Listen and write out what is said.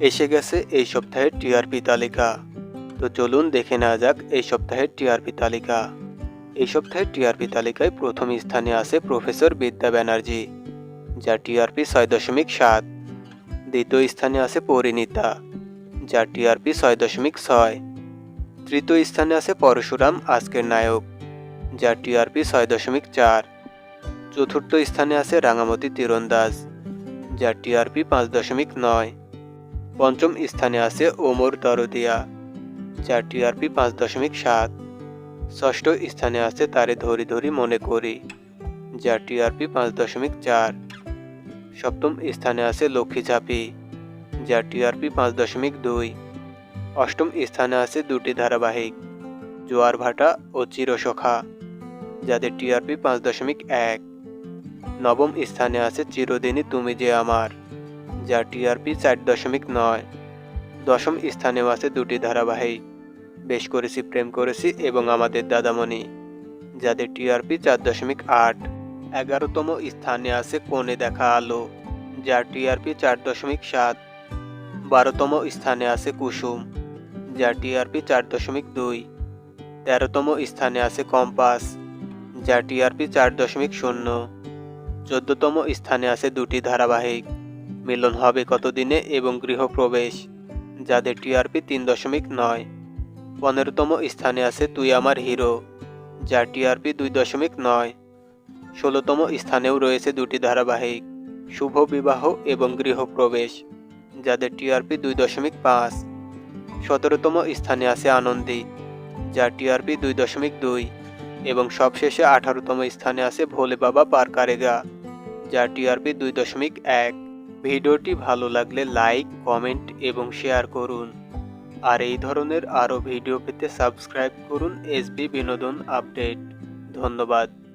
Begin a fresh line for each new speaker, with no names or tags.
এসে গেছে এই সপ্তাহের টিআরপি তালিকা। তো চলুন দেখে নেওয়া যাক এই সপ্তাহের টিআরপি তালিকা। এই সপ্তাহের টিআরপি তালিকায় প্রথম স্থানে আছে প্রফেসর বিদ্যা ব্যানার্জি, যার টিআরপি 6.7। দ্বিতীয় স্থানে আছে পরিণীতা, যার টিআরপি 6.6। তৃতীয় স্থানে আছে পরশুরাম আজকের নায়ক, যার টিআরপি 6.4। চতুর্থ স্থানে আছে রাঙামতি তীরন্দাজ, যার টিআরপি 5.9। পঞ্চম স্থানে আছে ওমর দরদিয়া, যার টিআরপি 5.7। ষষ্ঠ স্থানে আছে তারে ধরি ধরি মনে করি, যার টিআরপি 5.4। সপ্তম স্থানে আছে লক্ষ্মী ঝাঁপি, যার টিআরপি 5.2। অষ্টম স্থানে আছে দুটি ধারাবাহিক, জোয়ার ভাটা ও চিরসখা, যাদের টিআরপি 5.1। নবম স্থানে আছে চিরদিনই তুমি যে আমার, যার টিআরপি 4.9। দশম স্থানেও আছে দুটি ধারাবাহিক, বেশ করেছি প্রেম করেছি এবং আমাদের দাদামণি, যাদের টিআরপি 4.8। 11তম স্থানে আছে কোণে দেখা আলো, যার টিআরপি 4.7। 12তম স্থানে আছে কুসুম, যার টিআরপি 4.2। 13তম স্থানে আছে কম্পাস, যার টিআরপি 4.0। 14তম স্থানে আছে দুটি ধারাবাহিক, মিলন হবে কতদিনে এবং গৃহপ্রবেশ, যাদের টিআরপি 3.9। 15তম স্থানে আছে তুই আমার হিরো, যার টিআরপি 2.9। 16তম স্থানেও রয়েছে দুটি ধারাবাহিক, শুভ বিবাহ এবং গৃহপ্রবেশ, যাদের টিআরপি 2.5। 17তম স্থানে আছে আনন্দী, যার টিআরপি 2.2। এবং সবশেষে 18তম স্থানে আছে ভোলে বাবা পার কারেগা, যার টিআরপি 2.1। ভিডিওটি ভালো লাগলে লাইক, কমেন্ট এবং শেয়ার করুন। আর এই ধরনের আরও ভিডিও পেতে সাবস্ক্রাইব করুন এসবি বিনোদন আপডেট। ধন্যবাদ।